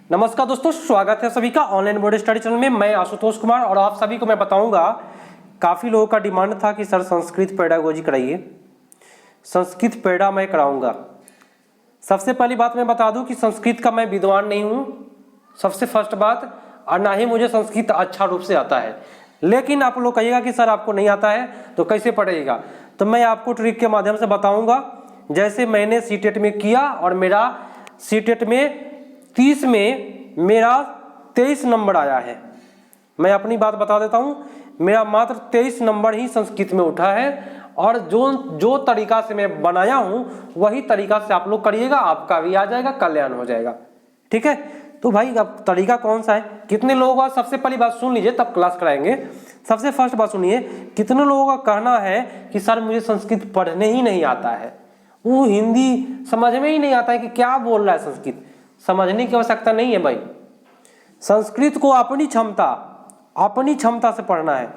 नमस्कार दोस्तों, स्वागत है सभी का ऑनलाइन बोर्ड स्टडी चैनल में। मैं आशुतोष कुमार और आप सभी को मैं बताऊंगा, काफ़ी लोगों का डिमांड था कि सर संस्कृत पेडागोजी कराइए। संस्कृत पेडा मैं कराऊंगा। सबसे पहली बात मैं बता दूं कि संस्कृत का मैं विद्वान नहीं हूं, सबसे फर्स्ट बात, और ना ही मुझे संस्कृत अच्छा रूप से आता है। लेकिन आप लोग कहिएगा कि सर आपको नहीं आता है तो कैसे पढ़ेगा, तो मैं आपको ट्रिक के माध्यम से बताऊँगा। जैसे मैंने सीटेट में किया और मेरा सीटेट में 30 में मेरा 23 नंबर आया है। मैं अपनी बात बता देता हूँ, मेरा मात्र 23 नंबर ही संस्कृत में उठा है। और जो तरीका से मैं बनाया हूँ वही तरीका से आप लोग करिएगा, आपका भी आ जाएगा, कल्याण हो जाएगा। ठीक है, तो भाई अब तरीका कौन सा है, कितने लोगों का, सबसे पहली बात सुन लीजिए तब क्लास कराएंगे। सबसे फर्स्ट बात सुनिए, कितने लोगों का कहना है कि सर मुझे संस्कृत पढ़ने ही नहीं आता है, वो हिंदी समझ में ही नहीं आता है कि क्या बोल रहा है। संस्कृत समझने की आवश्यकता नहीं है भाई, संस्कृत को अपनी क्षमता से पढ़ना है।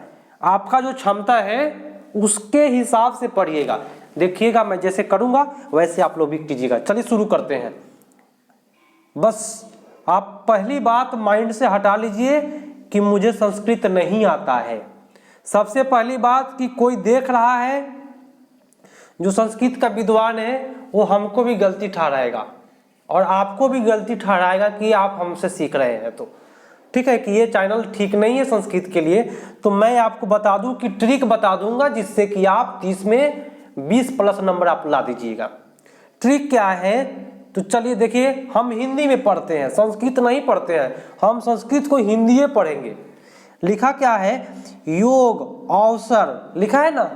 आपका जो क्षमता है उसके हिसाब से पढ़िएगा। देखिएगा मैं जैसे करूंगा वैसे आप लोग भी कीजिएगा। चलिए शुरू करते हैं। बस आप पहली बात माइंड से हटा लीजिए कि मुझे संस्कृत नहीं आता है। सबसे पहली बात कि कोई देख रहा है जो संस्कृत का विद्वान है, वो हमको भी गलती ठहराएगा और आपको भी गलती ठहराएगा कि आप हमसे सीख रहे हैं। तो ठीक है कि ये चैनल ठीक नहीं है संस्कृत के लिए। तो मैं आपको बता दूं कि ट्रिक बता दूंगा जिससे कि आप 30 में 20 प्लस नंबर आप ला दीजिएगा। ट्रिक क्या है, तो चलिए देखिए, हम हिंदी में पढ़ते हैं, संस्कृत नहीं पढ़ते हैं, हम संस्कृत को हिंदी में पढ़ेंगे। लिखा क्या है, योग अवसर लिखा है ना,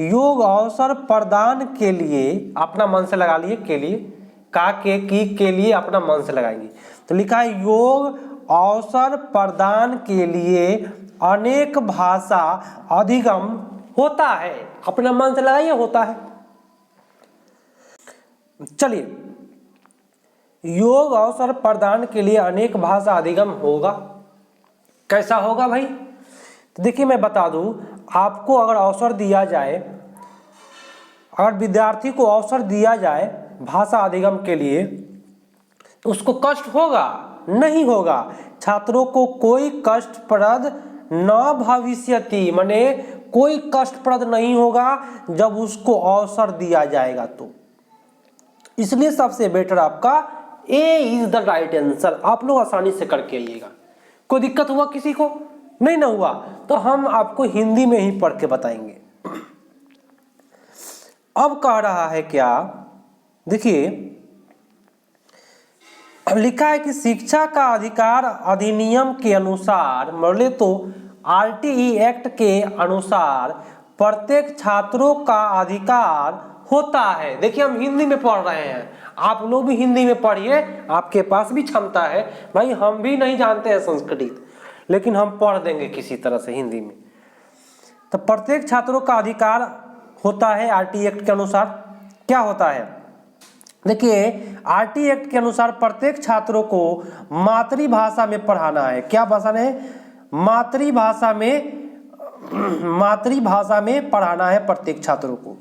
योग अवसर प्रदान के लिए, अपना मन से लगा लिए, के लिए का के लिए अपना मन से लगाएंगे। तो लिखा है योग अवसर प्रदान के लिए अनेक भाषा अधिगम होता है। अपना मन से लगाइए, होता है। चलिए, योग अवसर प्रदान के लिए अनेक भाषा अधिगम होगा। कैसा होगा भाई, तो देखिए मैं बता दूं, आपको अगर अवसर दिया जाए, अगर विद्यार्थी को अवसर दिया जाए भाषा अधिगम के लिए, तो उसको कष्ट होगा? नहीं होगा। छात्रों को कोई कष्टप्रद न भविष्यति, माने कोई कष्टप्रद नहीं होगा जब उसको अवसर दिया जाएगा। तो इसलिए सबसे बेटर आपका ए इज द राइट आंसर। आप लोग आसानी से करके आइएगा। कोई दिक्कत हुआ किसी को? नहीं ना हुआ तो हम आपको हिंदी में ही पढ़ के बताएंगे। अब कह रहा है क्या, देखिए अब लिखा है कि शिक्षा का अधिकार अधिनियम के अनुसार, बोले तो आरटीई एक्ट के अनुसार प्रत्येक छात्रों का अधिकार होता है। देखिए हम हिंदी में पढ़ रहे हैं, आप लोग भी हिंदी में पढ़िए, आपके पास भी क्षमता है भाई। हम भी नहीं जानते हैं संस्कृत, लेकिन हम पढ़ देंगे किसी तरह से हिंदी में। तो प्रत्येक छात्रों का अधिकार होता है आरटीई एक्ट के अनुसार। क्या होता है, देखिए आरटीई एक्ट के अनुसार प्रत्येक छात्रों को मातृभाषा में पढ़ाना है। क्या भाषा में? मातृभाषा में पढ़ाना है प्रत्येक छात्रों को।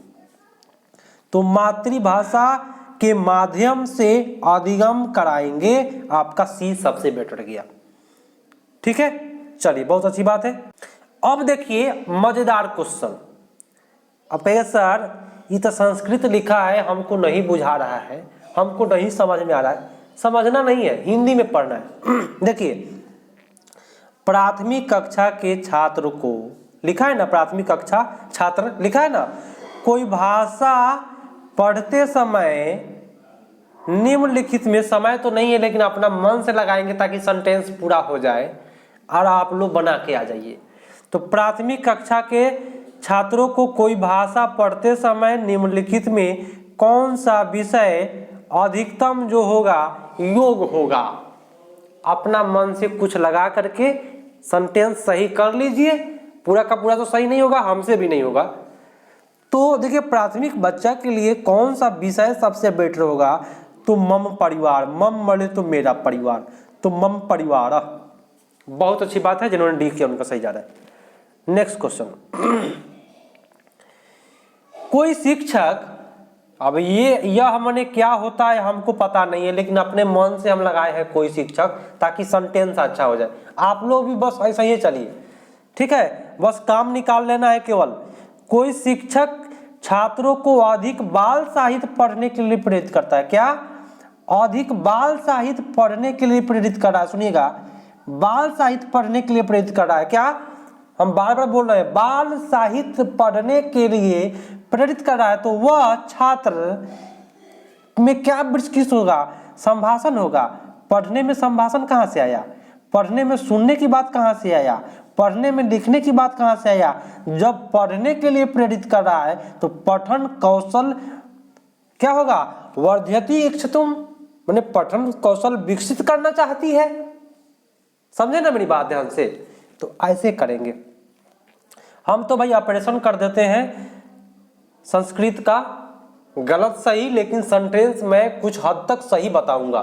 तो मातृभाषा के माध्यम से अधिगम कराएंगे। आपका सी सबसे बेटर गया। ठीक है, चलिए बहुत अच्छी बात है। अब देखिए मजेदार क्वेश्चन। अब कहिए सर ये तो संस्कृत लिखा है, हमको नहीं बुझा रहा है, हमको नहीं समझ में आ रहा है। समझना नहीं है, हिंदी में पढ़ना है। देखिए प्राथमिक कक्षा के छात्र को, लिखा है ना प्राथमिक कक्षा छात्र, लिखा है ना, कोई भाषा पढ़ते समय निम्नलिखित में, समय तो नहीं है लेकिन अपना मन से लगाएंगे ताकि सेंटेंस पूरा हो जाए और आप लोग बना के आ जाइए। तो प्राथमिक कक्षा के छात्रों को कोई भाषा पढ़ते समय निम्नलिखित में कौन सा विषय अधिकतम जो होगा योग होगा। अपना मन से कुछ लगा करके सेंटेंस सही कर लीजिए। पूरा का पूरा तो सही नहीं होगा, हमसे भी नहीं होगा। तो देखिए प्राथमिक बच्चा के लिए कौन सा विषय सबसे बेटर होगा, तो मम परिवार, मम मले तो मेरा परिवार, तो मम परिवार। बहुत अच्छी बात है, जिन्होंने डी किया उनका सही जा रहा है। नेक्स्ट क्वेश्चन, कोई शिक्षक अब ये यह मैंने क्या होता है हमको पता नहीं है, लेकिन अपने मन से हम लगाए हैं कोई शिक्षक, ताकि सेंटेंस अच्छा हो जाए। आप लोग भी बस ऐसा ही चलिए, ठीक है, बस काम निकाल लेना है केवल। कोई शिक्षक छात्रों को अधिक बाल साहित्य पढ़ने के लिए प्रेरित करता है। क्या? अधिक बाल साहित्य पढ़ने के लिए प्रेरित कर रहा है। सुनिएगा, बाल साहित्य पढ़ने के लिए प्रेरित कर रहा है। क्या? हम बार बार बोल रहे हैं, बाल साहित्य पढ़ने के लिए प्रेरित कर रहा है, तो वह छात्र में क्या किस होगा? संभाषण होगा। पढ़ने में संभाषण कहाँ से आया? पढ़ने में सुनने की बात कहाँ से आया? पढ़ने में लिखने की बात कहाँ से आया? जब पढ़ने के लिए प्रेरित कर रहा है तो पठन कौशल क्या होगा? वर्धयति इच्छितुम, मैंने पठन कौशल विकसित करना चाहती है। समझे ना मेरी बात ध्यान से? तो ऐसे करेंगे हम। तो भाई ऑपरेशन कर देते हैं संस्कृत का, गलत सही, लेकिन सेंटेंस में कुछ हद तक सही बताऊंगा,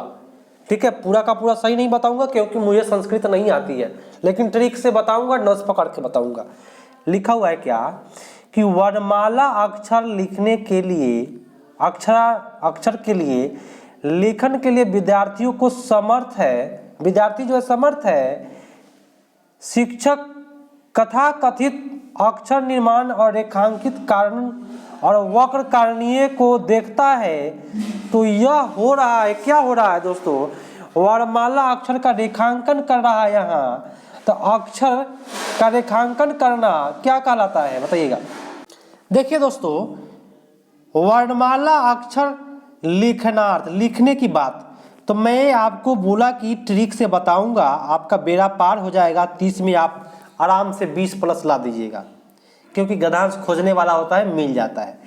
ठीक है, पूरा का पूरा सही नहीं बताऊंगा क्योंकि मुझे संस्कृत नहीं आती है, लेकिन ट्रिक से बताऊंगा, नस पकड़ के बताऊंगा। लिखा हुआ है क्या कि वर्णमाला अक्षर लिखने के लिए, अक्षर के लिए लेखन के लिए विद्यार्थियों को समर्थ है, विद्यार्थी जो है समर्थ है, शिक्षक कथा कथित अक्षर निर्माण और रेखांकित कारण और वक्र कारणीय को देखता है, तो यह हो रहा है, क्या हो रहा है दोस्तों? वर्णमाला अक्षर का रेखांकन कर रहा है यहाँ। तो अक्षर का रेखांकन करना क्या कहलाता है बताइएगा? देखिए दोस्तों, वर्णमाला अक्षर लिखनार्थ, लिखने की बात, तो मैं आपको बोला कि ट्रिक से बताऊंगा, आपका बेड़ा पार हो जाएगा। 30 में आप आराम से 20 प्लस ला दीजिएगा, क्योंकि गद्यांश खोजने वाला होता है, मिल जाता है।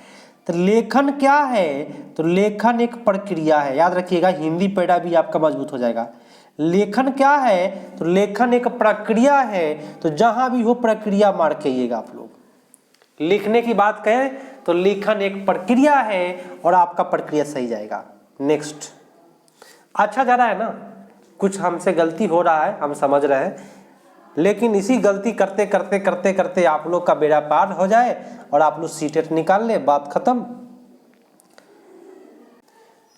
तो लेखन क्या है? तो लेखन एक प्रक्रिया है, याद रखिएगा, हिंदी पैड़ा भी आपका मजबूत हो जाएगा। लेखन क्या है? तो लेखन एक प्रक्रिया है, तो जहां भी हो प्रक्रिया मार के आइएगा आप लोग। लिखने की बात कहें तो लेखन एक प्रक्रिया है, और आपका प्रक्रिया सही जाएगा। नेक्स्ट, अच्छा जा रहा है ना? कुछ हमसे गलती हो रहा है, हम समझ रहे हैं, लेकिन इसी गलती करते करते करते करते आप लोग का बेड़ा पार हो जाए और आप लोग सीटेट निकाल ले, बात खत्म।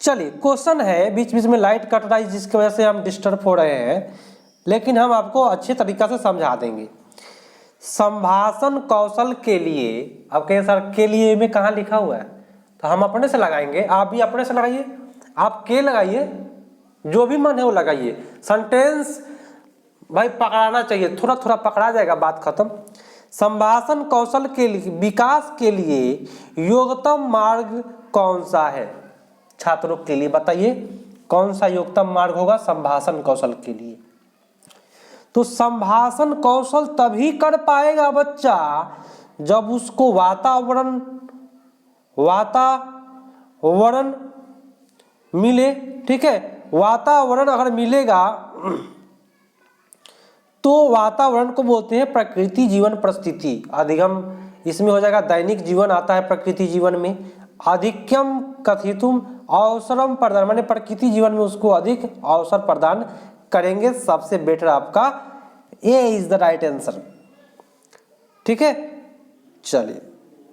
चलिए, क्वेश्चन है, बीच बीच में लाइट कट रहा है जिसकी वजह से हम डिस्टर्ब हो रहे हैं, लेकिन हम आपको अच्छे तरीका से समझा देंगे। संभाषण कौशल के लिए, अब कहें सर के लिए में कहाँ लिखा हुआ है? तो हम अपने से लगाएंगे, आप भी अपने से लगाइए, आप के लगाइए, जो भी मन है वो लगाइए। सेंटेंस भाई पकड़ाना चाहिए, थोड़ा थोड़ा पकड़ा जाएगा, बात खत्म। संभाषण कौशल के लिए विकास के लिए योग्यतम मार्ग कौन सा है? छात्रों के लिए बताइए, कौन सा योग्यतम मार्ग होगा संभाषण कौशल के लिए? तो संभाषण कौशल तभी कर पाएगा बच्चा जब उसको वातावरण मिले, ठीक है। वातावरण अगर मिलेगा तो वातावरण को बोलते हैं प्रकृति जीवन परिस्थिति। अधिगम इसमें हो जाएगा, दैनिक जीवन आता है प्रकृति जीवन में। अधिक्यम कथितुम अवसरम प्रदान, माने प्रकृति जीवन में उसको अधिक अवसर प्रदान करेंगे। सबसे बेटर आपका ए इज द राइट आंसर, ठीक है। चलिए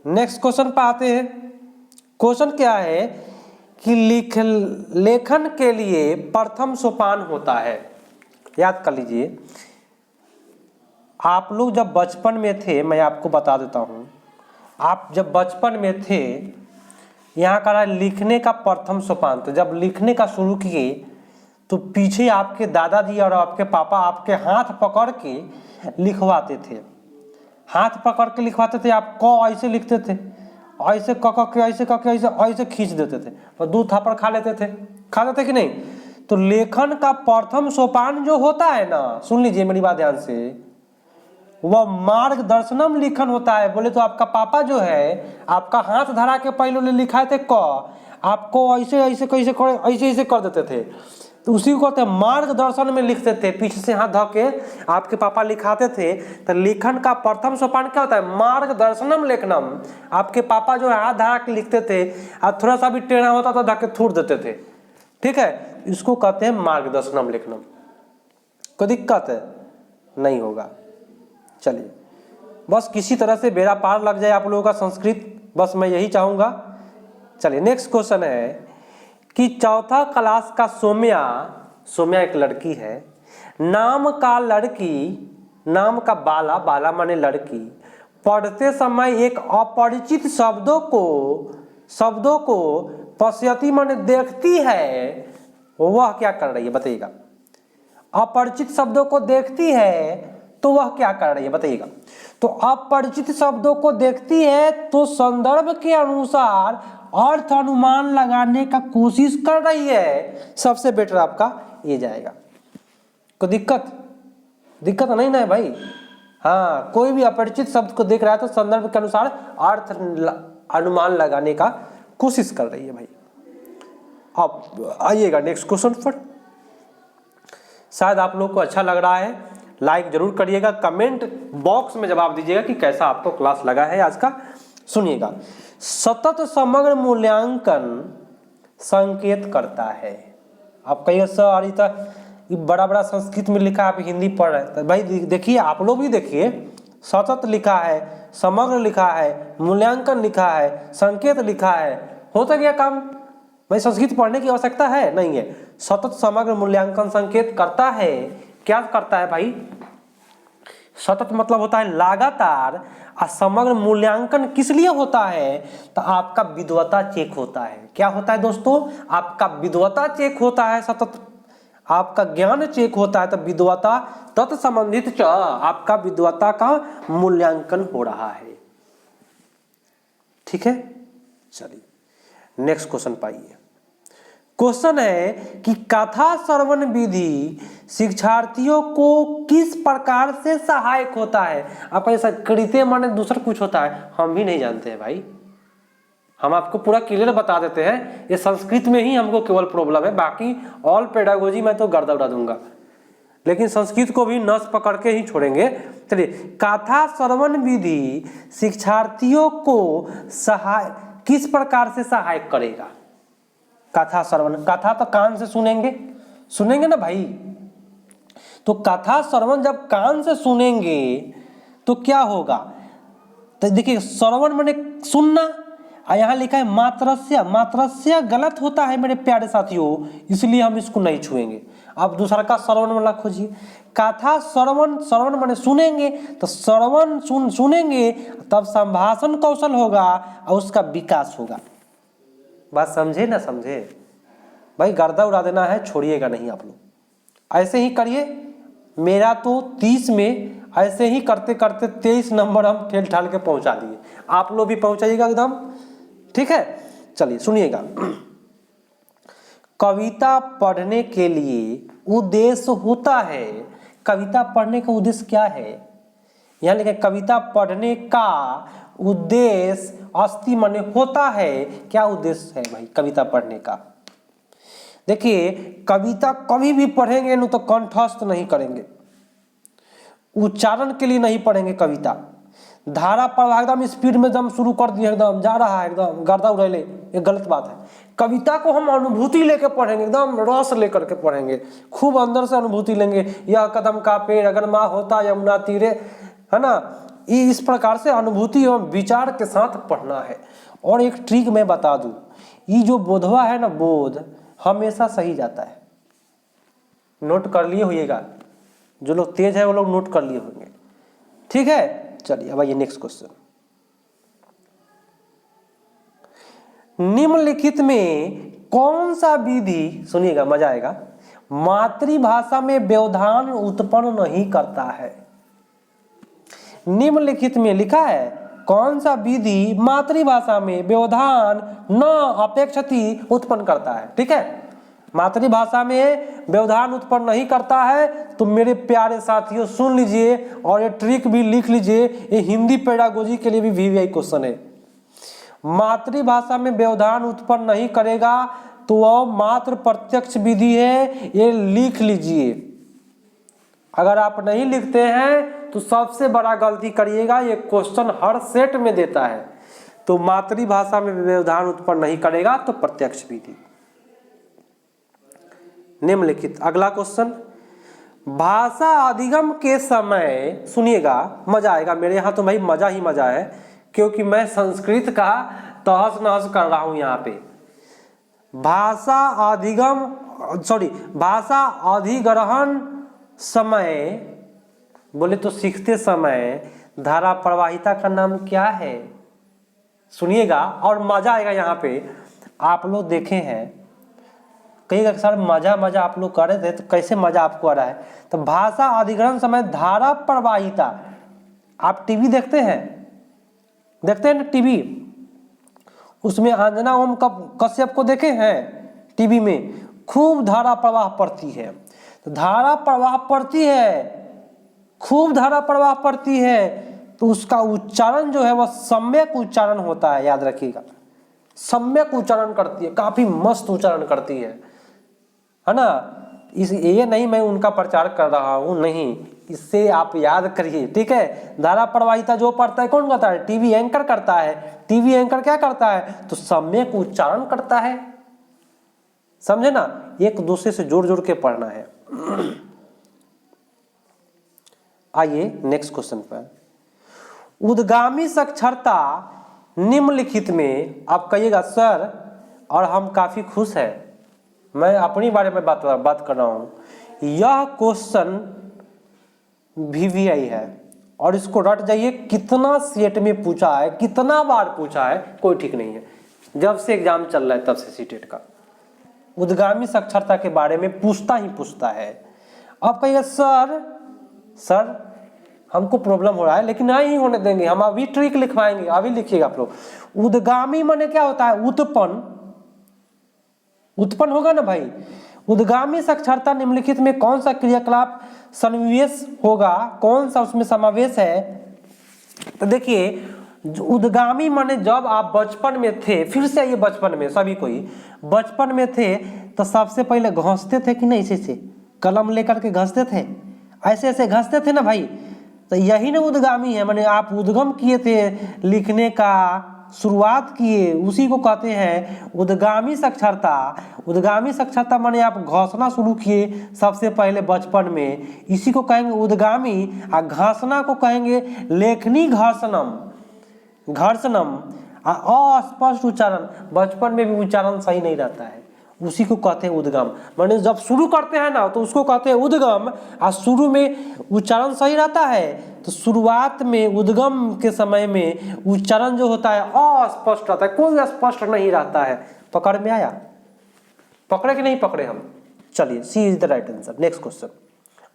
नेक्स्ट क्वेश्चन पे आते हैं। क्वेश्चन क्या है कि लेखन के लिए प्रथम सोपान होता है। याद कर लीजिए, आप लोग जब बचपन में थे, मैं आपको बता देता हूं, आप जब बचपन में थे, यहाँ का लिखने का प्रथम सोपान, तो जब लिखने का शुरू किए तो पीछे आपके दादाजी और आपके पापा आपके हाथ पकड़ के लिखवाते थे। हाथ पकड़ के लिखवाते थे, आप क ऐसे लिखते थे, ऐसे क के ऐसे क के ऐसे खींच देते थे और 2 थापड़ खा लेते थे कि नहीं? तो लेखन का प्रथम सोपान जो होता है ना, सुन लीजिए मेरी बात ध्यान से, वह मार्गदर्शनम लिखन होता है। बोले तो आपका पापा जो है आपका हाथ धरा के पहले लिखाए थे क, आपको ऐसे ऐसे कैसे ऐसे ऐसे कर देते थे, तो उसी को कहते हैं मार्गदर्शन में लिखते थे। पीछे से हाथ धो के आपके पापा लिखाते थे। तो लेखन का प्रथम सोपान क्या होता है? मार्गदर्शनम लेखनम। आपके पापा जो है हाथ धरा के लिखते थे, और थोड़ा सा भी टेढ़ा होता तो धक्के थूट देते थे, ठीक है। इसको कहते हैं मार्गदर्शनम लेखनम। कोई दिक्कत है? नहीं होगा। चलिए, बस किसी तरह से बेड़ा पार लग जाए आप लोगों का संस्कृत, बस मैं यही चाहूँगा। चलिए नेक्स्ट क्वेश्चन है कि चौथा क्लास का सौम्या, सौम्या एक लड़की है, नाम का बाला, बाला माने लड़की, पढ़ते समय एक अपरिचित शब्दों को पश्यति माने देखती है, वह क्या कर रही है बताइएगा। अपरिचित शब्दों को देखती है तो वह क्या कर रही है बताइएगा। तो अपरिचित शब्दों को देखती है तो संदर्भ के अनुसार अर्थ अनुमान लगाने का कोशिश कर रही है, सबसे बेटर आपका ये जाएगा। कोई दिक्कत नहीं ना है भाई। हाँ, कोई भी अपरिचित शब्द को देख रहा है तो संदर्भ के अनुसार अर्थ अनुमान लगाने का कोशिश कर रही है भाई। अब आइएगा नेक्स्ट क्वेश्चन पर। शायद आप लोग को अच्छा लग रहा है, लाइक जरूर करिएगा, कमेंट बॉक्स में जवाब दीजिएगा कि कैसा आपको क्लास लगा है आज का। सुनिएगा, सतत समग्र मूल्यांकन संकेत करता है। आप कहिए सर ये बड़ा संस्कृत में लिखा है, आप हिंदी पढ़ रहे हैं, तो भाई देखिए, आप लोग भी देखिए, सतत लिखा है, समग्र लिखा है, मूल्यांकन लिखा है, संकेत लिखा है, होता क्या काम भाई? संस्कृत पढ़ने की आवश्यकता है नहीं है। सतत समग्र मूल्यांकन संकेत करता है, क्या करता है भाई? सतत मतलब होता है लगातार, और समग्र मूल्यांकन किस लिए होता है? तो आपका विद्वता चेक होता है। क्या होता है दोस्तों? आपका विद्वता चेक होता है, सतत आपका ज्ञान चेक होता है, तो विद्वता तत्संबंधित आपका विद्वता का मूल्यांकन हो रहा है। ठीक है, चलिए नेक्स्ट क्वेश्चन पाइए। क्वेश्चन है कि कथा श्रवण विधि शिक्षार्थियों को किस प्रकार से सहायक होता है? आपका ऐसा कृत्य माने दूसरा कुछ होता है, हम भी नहीं जानते हैं भाई। हम आपको पूरा क्लियर बता देते हैं, ये संस्कृत में ही हमको केवल प्रॉब्लम है, बाकी ऑल पेडागोजी में तो गर्दा उड़ा दूंगा, लेकिन संस्कृत को भी नस पकड़ के ही छोड़ेंगे। चलिए, कथा श्रवण विधि शिक्षार्थियों को किस प्रकार से सहायक करेगा? कथा श्रवण, कथा तो कान से सुनेंगे ना भाई। तो कथा श्रवण जब कान से सुनेंगे तो क्या होगा? तो देखिए, श्रवण माने सुनना, और यहाँ लिखा है मात्रस्य गलत होता है मेरे प्यारे साथियों, इसलिए हम इसको नहीं छुएंगे। आप दूसरा का श्रवण वाला खोजिए। कथा श्रवण माने सुनेंगे, तो श्रवण सुनेंगे तब संभाषण कौशल होगा और उसका विकास होगा। बात समझे ना समझे भाई? गर्दा उड़ा देना है, छोड़िएगा नहीं आप लोग। ऐसे ही करिए, मेरा तो 30 में ऐसे ही करते करते 23 नंबर हम ठेल ठाल के पहुंचा दिए, आप लोग भी पहुंचाइएगा एकदम। ठीक है, चलिए सुनिएगा। कविता पढ़ने के लिए उद्देश्य होता है। कविता पढ़ने का उद्देश्य क्या है? यहाँ लिखा कविता पढ़ने का उद्देश्य अस्ति माने होता है। क्या उद्देश्य है भाई कविता पढ़ने का? देखिए, कविता कभी भी पढ़ेंगे न तो कंठस्थ नहीं करेंगे, उच्चारण के लिए नहीं पढ़ेंगे कविता। धारा प्रवाह एकदम स्पीड में एकदम शुरू कर दिए, एकदम जा रहा है, एकदम गर्दा उड़ेले, ये गलत बात है। कविता को हम अनुभूति लेकर पढ़ेंगे, एकदम रस लेकर के पढ़ेंगे, खूब अंदर से अनुभूति लेंगे। यह कदम का पेड़ अगर माँ होता यमुना तीरे, है ना, ये इस प्रकार से अनुभूति एवं विचार के साथ पढ़ना है। और एक ट्रिक मैं बता दूं, ये जो बोधवा है ना, बोध हमेशा सही जाता है। नोट कर लिए होइएगा, जो लोग तेज है वो लोग नोट कर लिए होंगे। ठीक है, चलिए अब आइए नेक्स्ट क्वेश्चन। निम्नलिखित में कौन सा विधि, सुनिएगा मजा आएगा, मातृभाषा में व्यवधान उत्पन्न नहीं करता है? निम्नलिखित में लिखा है कौन सा विधि मातृभाषा में व्यवधान न अपेक्षति उत्पन्न करता है। ठीक है, मातृभाषा में व्यवधान उत्पन्न नहीं करता है। तो मेरे प्यारे साथियों सुन लीजिए और ये ट्रिक भी लिख लीजिए, ये हिंदी पेडागोजी के लिए भी वीवीआई क्वेश्चन है। मातृभाषा में व्यवधान उत्पन्न नहीं करेगा तो वह मात्र प्रत्यक्ष विधि है, ये लिख लीजिए। अगर आप नहीं लिखते हैं तो सबसे बड़ा गलती करिएगा, ये क्वेश्चन हर सेट में देता है। तो मातृभाषा में व्यवधान उत्पन्न नहीं करेगा तो प्रत्यक्ष विधि। निम्नलिखित अगला क्वेश्चन, भाषा अधिगम के समय, सुनिएगा मजा आएगा। मेरे यहाँ तो भाई मजा ही मजा है, क्योंकि मैं संस्कृत का तहस नहस कर रहा हूं यहाँ पे। भाषा अधिग्रहण समय, बोले तो सीखते समय धारा प्रवाहिता का नाम क्या है? सुनिएगा और मजा आएगा। यहाँ पे आप लोग देखे हैं, कई सर मजा आप लोग कर रहे थे, तो कैसे मजा आपको आ रहा है? तो भाषा अधिग्रहण समय धारा प्रवाहिता, आप टीवी देखते हैं ना टीवी, उसमें अंजना ओम कश्यप को देखे हैं टीवी में, खूब धारा प्रवाह पड़ती है। तो धारा प्रवाह पड़ती है, खूब धारा प्रवाह पड़ती है, तो उसका उच्चारण जो है वह सम्यक उच्चारण होता है, याद रखिएगा। सम्यक उच्चारण करती है, काफी मस्त उच्चारण करती है ना। ये नहीं मैं उनका प्रचार कर रहा हूं, नहीं, इससे आप याद करिए, ठीक है। धारा प्रवाहिता जो पढ़ता है कौन करता है? टीवी एंकर करता है। टीवी एंकर क्या करता है? तो सम्यक उच्चारण करता है, समझे ना। एक दूसरे से जोड़ जोड़ के पढ़ना है। आइए नेक्स्ट क्वेश्चन पर। उद्गामी साक्षरता निम्नलिखित में, आप कहिएगा सर और हम काफी खुश हैं, मैं अपनी बारे में बात कर रहा हूं। यह क्वेश्चन VVI है और इसको रट जाइए, कितना सेट में पूछा है, कितना बार पूछा है, कोई ठीक नहीं है। जब से एग्जाम चल रहा है तब से सीटेट का उद्गामी साक्षरता के बारे में पूछता ही पूछता है। अब कहिएगा सर हमको प्रॉब्लम हो रहा है, लेकिन नहीं होने देंगे, हम अभी ट्रिक लिखवाएंगे, अभी लिखिएगा आप लोग। उद्गामी माने क्या होता है? उत्पन्न होगा ना भाई। उद्गामी साक्षरता निम्नलिखित में कौन सा क्रियाकलाप सन्निवेश होगा, कौन सा उसमें समावेश है? तो देखिए, उद्गामी माने जब आप बचपन में थे, फिर से आइए बचपन में, सभी कोई बचपन में थे तो सबसे पहले घसते थे कि नहीं? ऐसे कलम लेकर के घसते थे, ऐसे घसते थे ना भाई। तो यही ना उद्गामी है, माने आप उद्गम किए थे, लिखने का शुरुआत किए, उसी को कहते हैं उद्गामी साक्षरता। उद्गामी साक्षरता माने आप घोषणा शुरू किए सबसे पहले बचपन में, इसी को कहेंगे उद्गामी। और घोषणा को कहेंगे लेखनी घर्षणम। अस्पष्ट उच्चारण, बचपन में भी उच्चारण सही नहीं रहता है, उसी को कहते हैं उद्गम। माने जब शुरू करते हैं ना तो उसको कहते हैं उद्गम, और शुरू में उच्चारण सही रहता है। तो शुरुआत में उद्गम के समय में उच्चारण जो होता है अस्पष्ट रहता है, कोई स्पष्ट नहीं रहता है। पकड़ में आया? पकड़े कि नहीं पकड़े हम? चलिए, c is the right answer. Next question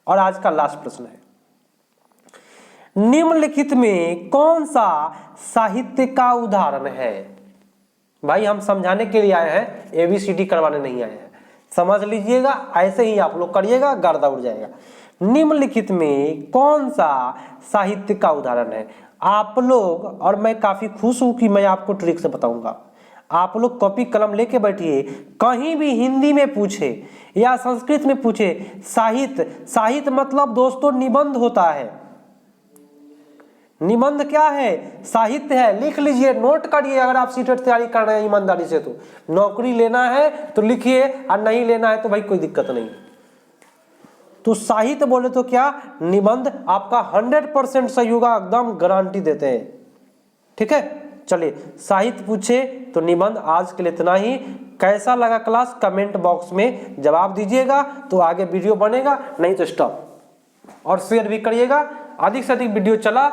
और आज का लास्ट प्रश्न है, निम्नलिखित में कौन सा साहित्य का उदाहरण है? भाई हम समझाने के लिए आए हैं, ABCD करवाने नहीं आए हैं, समझ लीजिएगा। ऐसे ही आप लोग करिएगा, गर्दा उड़ जाएगा। निम्नलिखित में कौन सा साहित्य का उदाहरण है? आप लोग, और मैं काफी खुश हूं कि मैं आपको ट्रिक से बताऊंगा, आप लोग कॉपी कलम लेके बैठिए, कहीं भी हिंदी में पूछे या संस्कृत में पूछे, साहित्य मतलब दोस्तों निबंध होता है। निबंध क्या है? साहित्य है। लिख लीजिए, नोट करिए। अगर आप सीटेट तैयारी कर रहे हैं ईमानदारी से, तो नौकरी लेना है तो लिखिए, और नहीं लेना है तो भाई कोई दिक्कत नहीं। तो साहित्य बोले तो क्या? निबंध। आपका 100% सही होगा, एकदम गारंटी देते हैं, ठीक है। चलिए, साहित्य पूछे तो निबंध। आज के लिए इतना ही। कैसा लगा क्लास कमेंट बॉक्स में जवाब दीजिएगा, तो आगे वीडियो बनेगा, नहीं तो स्टॉप। और शेयर भी करिएगा, अधिक से अधिक वीडियो चला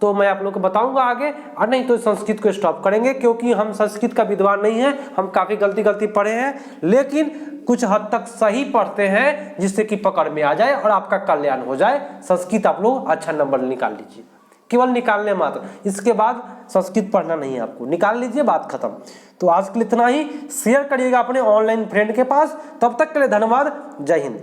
तो मैं आप लोग को बताऊंगा आगे, और नहीं तो संस्कृत को स्टॉप करेंगे, क्योंकि हम संस्कृत का विद्वान नहीं है। हम काफी गलती पढ़े हैं, लेकिन कुछ हद तक सही पढ़ते हैं, जिससे कि पकड़ में आ जाए और आपका कल्याण हो जाए। संस्कृत आप लोग अच्छा नंबर निकाल लीजिए, केवल निकालने मात्र, इसके बाद संस्कृत पढ़ना नहीं है आपको, निकाल लीजिए, बात खत्म। तो आज के लिए इतना ही। शेयर करिएगा अपने ऑनलाइन फ्रेंड के पास। तब तक के लिए धन्यवाद। जय हिंद।